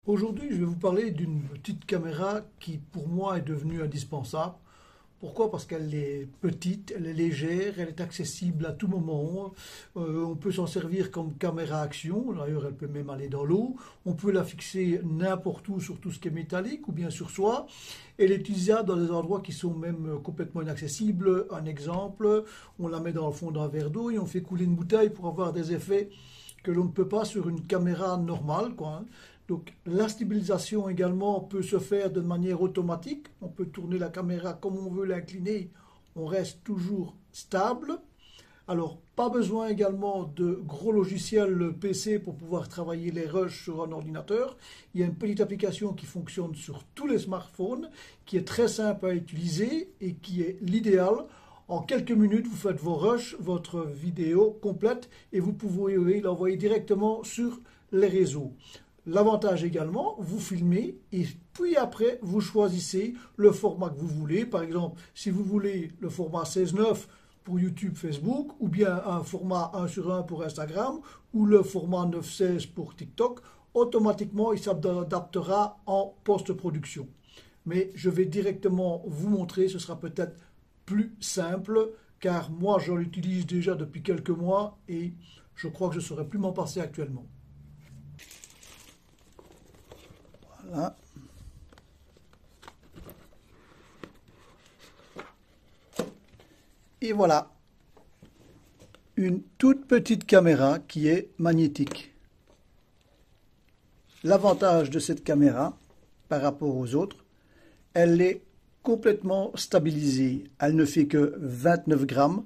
Aujourd'hui, je vais vous parler d'une petite caméra qui, pour moi, est devenue indispensable. Pourquoi? Parce qu'elle est petite, elle est légère, elle est accessible à tout moment. On peut s'en servir comme caméra action. D'ailleurs, elle peut même aller dans l'eau. On peut la fixer n'importe où sur tout ce qui est métallique ou bien sur soi. Elle est utilisable dans des endroits qui sont même complètement inaccessibles. Un exemple, on la met dans le fond d'un verre d'eau et on fait couler une bouteille pour avoir des effets que l'on ne peut pas sur une caméra normale, quoi, hein. Donc la stabilisation également peut se faire de manière automatique. On peut tourner la caméra comme on veut l'incliner. On reste toujours stable. Alors, pas besoin également de gros logiciels PC pour pouvoir travailler les rushs sur un ordinateur. Il y a une petite application qui fonctionne sur tous les smartphones, qui est très simple à utiliser et qui est l'idéal. En quelques minutes, vous faites vos rushs, votre vidéo complète et vous pouvez l'envoyer directement sur les réseaux. L'avantage également, vous filmez et puis après, vous choisissez le format que vous voulez. Par exemple, si vous voulez le format 16:9 pour YouTube, Facebook, ou bien un format 1:1 pour Instagram, ou le format 9:16 pour TikTok, automatiquement, il s'adaptera en post-production. Mais je vais directement vous montrer, ce sera peut-être plus simple, car moi, je l'utilise déjà depuis quelques mois et je crois que je ne saurais plus m'en passer actuellement. Voilà. Et voilà, une toute petite caméra qui est magnétique. L'avantage de cette caméra par rapport aux autres, elle est complètement stabilisée. Elle ne fait que 29 grammes.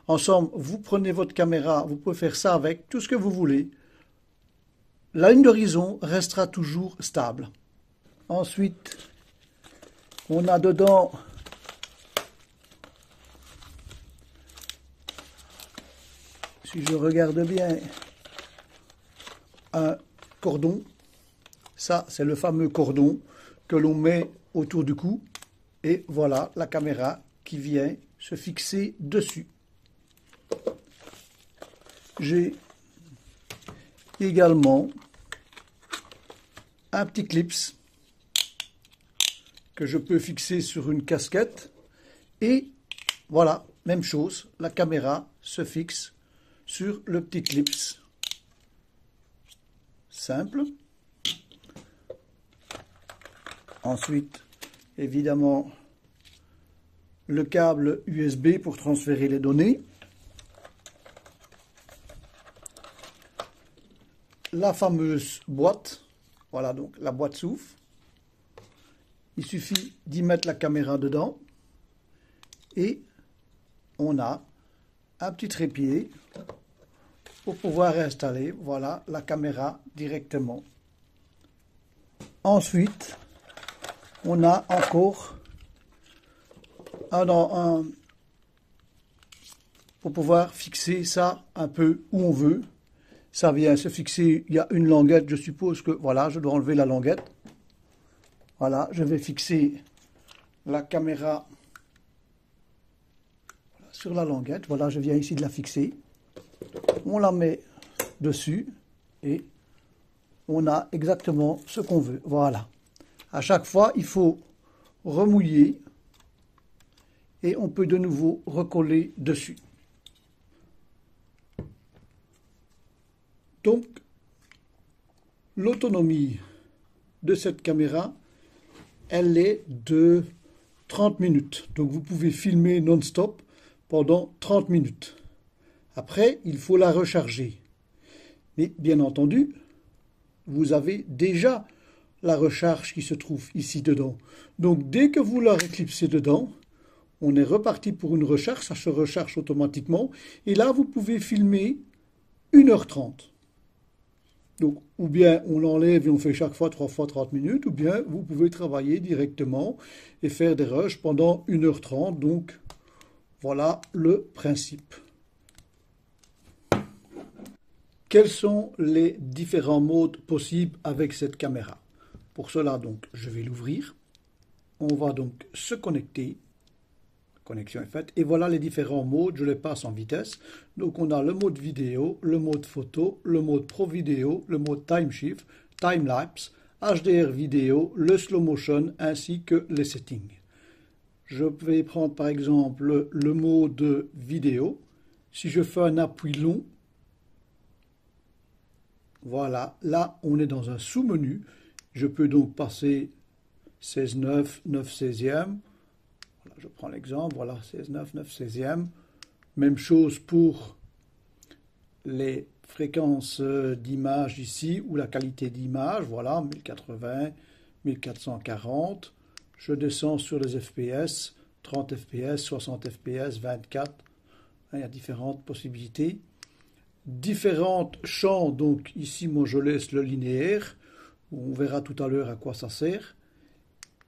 En somme, vous prenez votre caméra, vous pouvez faire ça avec tout ce que vous voulez. La ligne d'horizon restera toujours stable. Ensuite, on a dedans si je regarde bien, un cordon. Ça, c'est le fameux cordon que l'on met autour du cou. Et voilà la caméra qui vient se fixer dessus. J'ai également un petit clips que je peux fixer sur une casquette. Et voilà, même chose, la caméra se fixe sur le petit clips. Simple. Ensuite, évidemment, le câble USB pour transférer les données. La fameuse boîte. Voilà donc la boîte souffle. Il suffit d'y mettre la caméra dedans. Et on a un petit trépied pour pouvoir installer, voilà, la caméra directement. Ensuite, on a encore pour pouvoir fixer ça un peu où on veut. Ça vient se fixer, il y a une languette, je suppose que, voilà, je dois enlever la languette. Voilà, je vais fixer la caméra sur la languette. Voilà, je viens ici de la fixer. On la met dessus et on a exactement ce qu'on veut. Voilà. À chaque fois, il faut remouiller et on peut de nouveau recoller dessus. Donc, l'autonomie de cette caméra, elle est de 30 minutes. Donc, vous pouvez filmer non-stop pendant 30 minutes. Après, il faut la recharger. Mais bien entendu, vous avez déjà la recharge qui se trouve ici dedans. Donc, dès que vous la reclipsez dedans, on est reparti pour une recharge, ça se recharge automatiquement. Et là, vous pouvez filmer 1h30. Donc, ou bien on l'enlève et on fait chaque fois 3 fois 30 minutes, ou bien vous pouvez travailler directement et faire des rushs pendant 1h30. Donc, voilà le principe. Quels sont les différents modes possibles avec cette caméra? Pour cela, donc, je vais l'ouvrir. On va donc se connecter. Connexion est faite. Et voilà les différents modes. Je les passe en vitesse. Donc, on a le mode vidéo, le mode photo, le mode pro vidéo, le mode time shift, time lapse, HDR vidéo, le slow motion ainsi que les settings. Je vais prendre par exemple le mode vidéo. Si je fais un appui long, voilà, là on est dans un sous-menu. Je peux donc passer 16:9, 9/16e. Voilà, je prends l'exemple, voilà, 16:9, 9/16e. Même chose pour les fréquences d'image ici, ou la qualité d'image, voilà, 1080, 1440. Je descends sur les FPS, 30 FPS, 60 FPS, 24. Il y a différentes possibilités. Différents champs, donc ici, moi je laisse le linéaire. On verra tout à l'heure à quoi ça sert.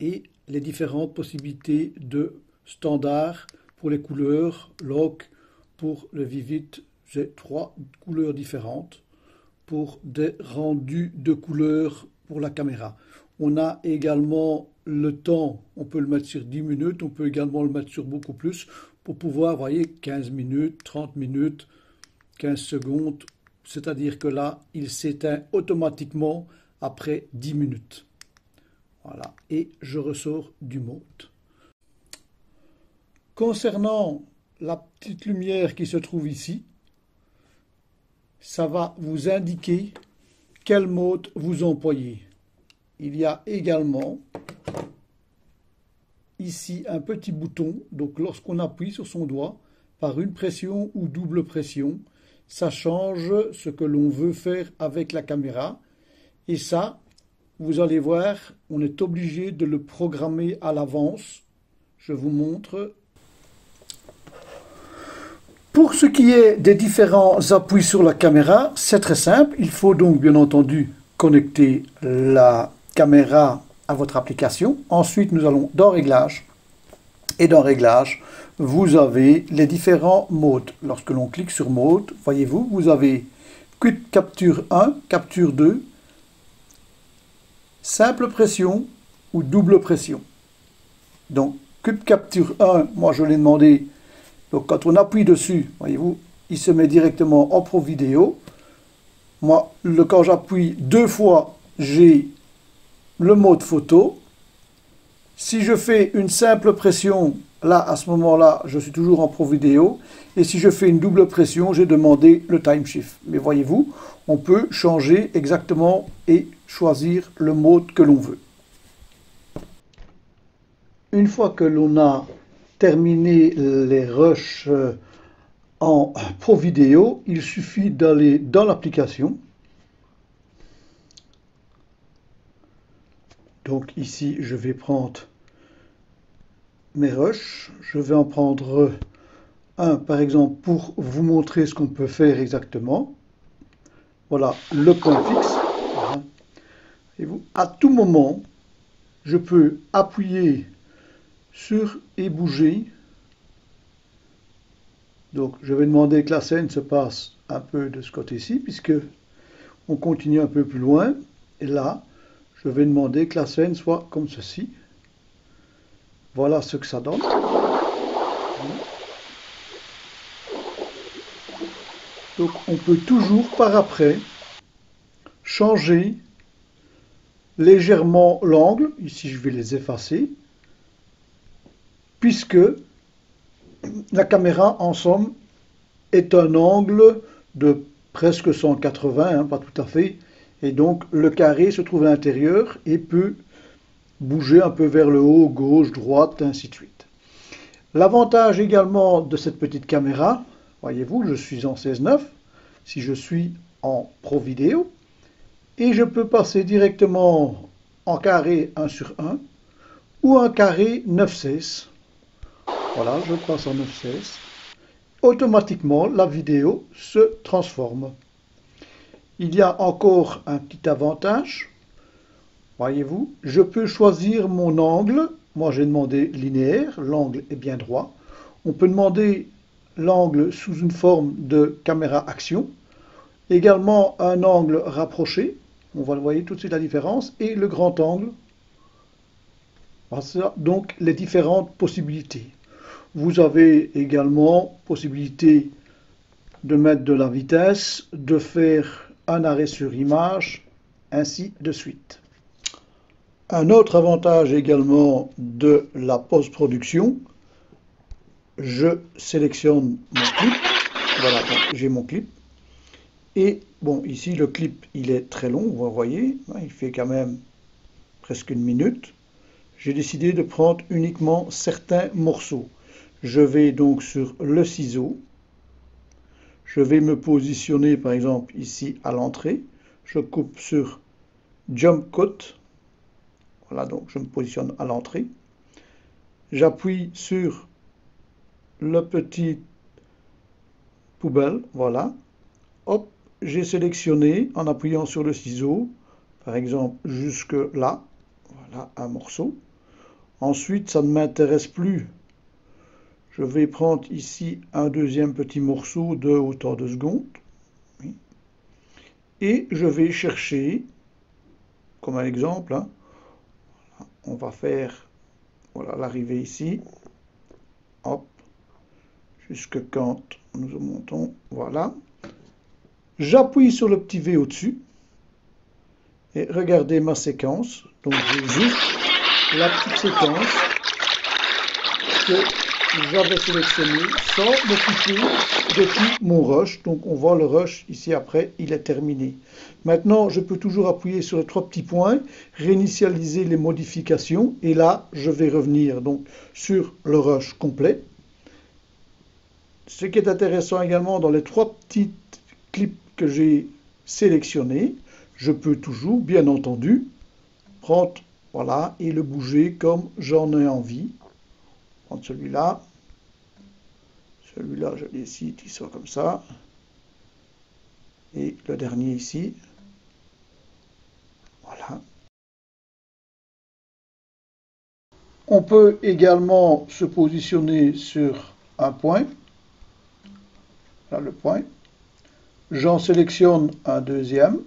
Et les différentes possibilités de standard pour les couleurs, lock, pour le vivid. J'ai 3 couleurs différentes pour des rendus de couleurs pour la caméra. On a également le temps, on peut le mettre sur 10 minutes, on peut également le mettre sur beaucoup plus pour pouvoir, vous voyez, 15 minutes, 30 minutes, 15 secondes. C'est-à-dire que là, il s'éteint automatiquement après 10 minutes. Voilà, et je ressors du mode. Concernant la petite lumière qui se trouve ici, ça va vous indiquer quel mode vous employez. Il y a également ici un petit bouton, donc lorsqu'on appuie sur son doigt, par une pression ou double pression, ça change ce que l'on veut faire avec la caméra. Et ça, vous allez voir, on est obligé de le programmer à l'avance. Je vous montre. Pour ce qui est des différents appuis sur la caméra, c'est très simple. Il faut donc bien entendu connecter la caméra à votre application. Ensuite, nous allons dans Réglages. Et dans Réglages, vous avez les différents modes. Lorsque l'on clique sur Mode, voyez-vous, vous avez Quick Capture 1, Capture 2, simple pression ou double pression. Donc, Quick Capture 1, moi je l'ai demandé. Donc quand on appuie dessus, voyez-vous, il se met directement en Pro Vidéo. Moi, quand j'appuie 2 fois, j'ai le mode photo. Si je fais une simple pression, là, à ce moment-là, je suis toujours en Pro Vidéo. Et si je fais une double pression, j'ai demandé le Time Shift. Mais voyez-vous, on peut changer exactement et choisir le mode que l'on veut. Une fois que l'on a terminé les rushs en Pro Vidéo, il suffit d'aller dans l'application. Donc ici, je vais prendre mes rushs. Je vais en prendre un, par exemple, pour vous montrer ce qu'on peut faire exactement. Voilà, le point fixe. Et vous, à tout moment, je peux appuyer sur et bouger. Donc je vais demander que la scène se passe un peu de ce côté-ci, puisque on continue un peu plus loin. Et là, je vais demander que la scène soit comme ceci. Voilà ce que ça donne. Donc on peut toujours par après changer légèrement l'angle. Ici je vais les effacer, puisque la caméra en somme est un angle de presque 180, pas tout à fait, et donc le carré se trouve à l'intérieur et peut bouger un peu vers le haut, gauche, droite, ainsi de suite. L'avantage également de cette petite caméra, voyez-vous, je suis en 16:9, si je suis en Pro Vidéo, et je peux passer directement en carré 1/1 ou en carré 9/16. Voilà, je passe en 9/16. Automatiquement, la vidéo se transforme. Il y a encore un petit avantage. Voyez-vous, je peux choisir mon angle. Moi, j'ai demandé linéaire. L'angle est bien droit. On peut demander l'angle sous une forme de caméra action. Également, un angle rapproché. On va voir tout de suite la différence. Et le grand angle. Voilà donc les différentes possibilités. Vous avez également possibilité de mettre de la vitesse, de faire un arrêt sur image, ainsi de suite. Un autre avantage également de la post-production, je sélectionne mon clip. Voilà, j'ai mon clip. Et bon, ici le clip il est très long, vous voyez, il fait quand même presque 1 minute. J'ai décidé de prendre uniquement certains morceaux. Je vais donc sur le ciseau. Je vais me positionner par exemple ici à l'entrée. Je coupe sur Jump Cut. Voilà, donc je me positionne à l'entrée. J'appuie sur le petit poubelle, voilà. Hop, j'ai sélectionné en appuyant sur le ciseau, par exemple jusque là, voilà un morceau. Ensuite, ça ne m'intéresse plus. Je vais prendre ici un deuxième petit morceau de autant de secondes. Oui. Et je vais chercher, comme un exemple, hein, on va faire voilà, l'arrivée ici. Hop, jusque quand nous montons, voilà. J'appuie sur le petit V au-dessus. Et regardez ma séquence. Donc j'ai juste la petite séquence que j'avais sélectionnée sans m'occuper de tout mon rush. Donc on voit le rush ici après, il est terminé. Maintenant, je peux toujours appuyer sur les 3 petits points, réinitialiser les modifications et là, je vais revenir donc sur le rush complet. Ce qui est intéressant également dans les 3 petits clips que j'ai sélectionnés, je peux toujours, bien entendu, prendre voilà, et le bouger comme j'en ai envie. Prendre celui-là. Celui-là, je décide, il sort comme ça. Et le dernier ici. Voilà. On peut également se positionner sur un point. Là, le point. J'en sélectionne un deuxième.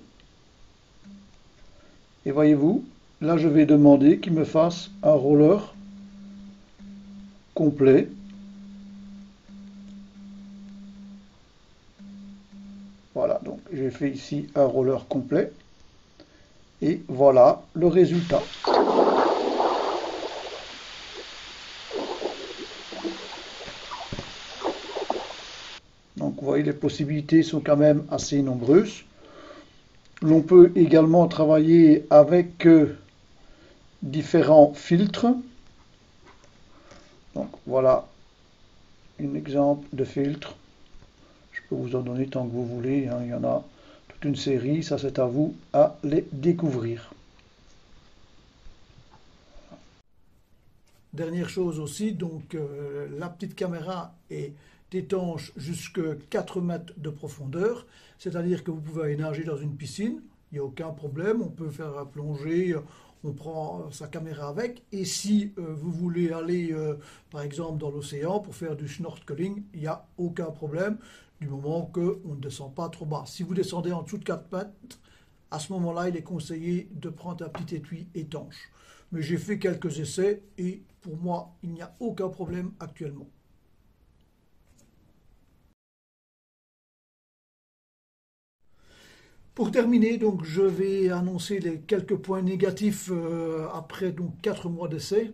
Et voyez-vous, là, je vais demander qu'il me fasse un roller complet. Voilà, donc j'ai fait ici un roller complet. Et voilà le résultat. Donc vous voyez, les possibilités sont quand même assez nombreuses. L'on peut également travailler avec différents filtres. Donc voilà un exemple de filtre. Je peux vous en donner tant que vous voulez, hein. Il y en a toute une série, ça c'est à vous à les découvrir. Dernière chose aussi, donc la petite caméra est étanche jusqu'à 4 mètres de profondeur, c'est-à-dire que vous pouvez aller nager dans une piscine, il n'y a aucun problème, on peut faire un plongée, on prend sa caméra avec, et si vous voulez aller par exemple dans l'océan pour faire du snorkeling, il n'y a aucun problème, du moment qu'on ne descend pas trop bas. Si vous descendez en dessous de 4 mètres, à ce moment-là, il est conseillé de prendre un petit étui étanche. Mais j'ai fait quelques essais et pour moi, il n'y a aucun problème actuellement. Pour terminer, donc, je vais annoncer les quelques points négatifs après donc 4 mois d'essai.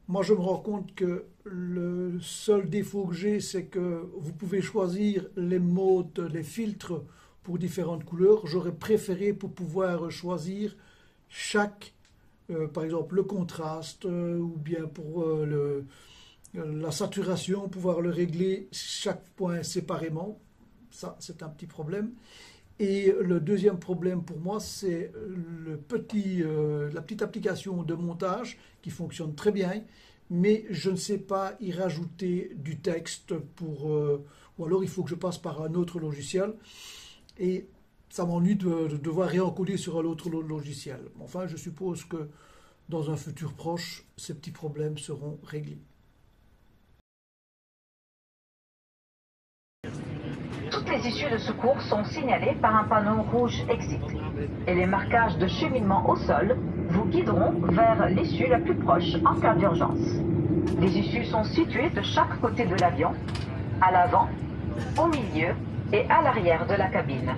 Moi, je me rends compte que le seul défaut que j'ai, c'est que vous pouvez choisir les modes, les filtres pour différentes couleurs. J'aurais préféré pour pouvoir choisir chaque, par exemple, le contraste ou bien pour la saturation, pouvoir le régler chaque point séparément. Ça, c'est un petit problème. Et le deuxième problème pour moi, c'est la petite application de montage qui fonctionne très bien, mais je ne sais pas y rajouter du texte ou alors il faut que je passe par un autre logiciel. Et ça m'ennuie de devoir réencoder sur un autre logiciel. Enfin, je suppose que dans un futur proche, ces petits problèmes seront réglés. Toutes les issues de secours sont signalées par un panneau rouge Exit et les marquages de cheminement au sol vous guideront vers l'issue la plus proche en cas d'urgence. Les issues sont situées de chaque côté de l'avion, à l'avant, au milieu et à l'arrière de la cabine.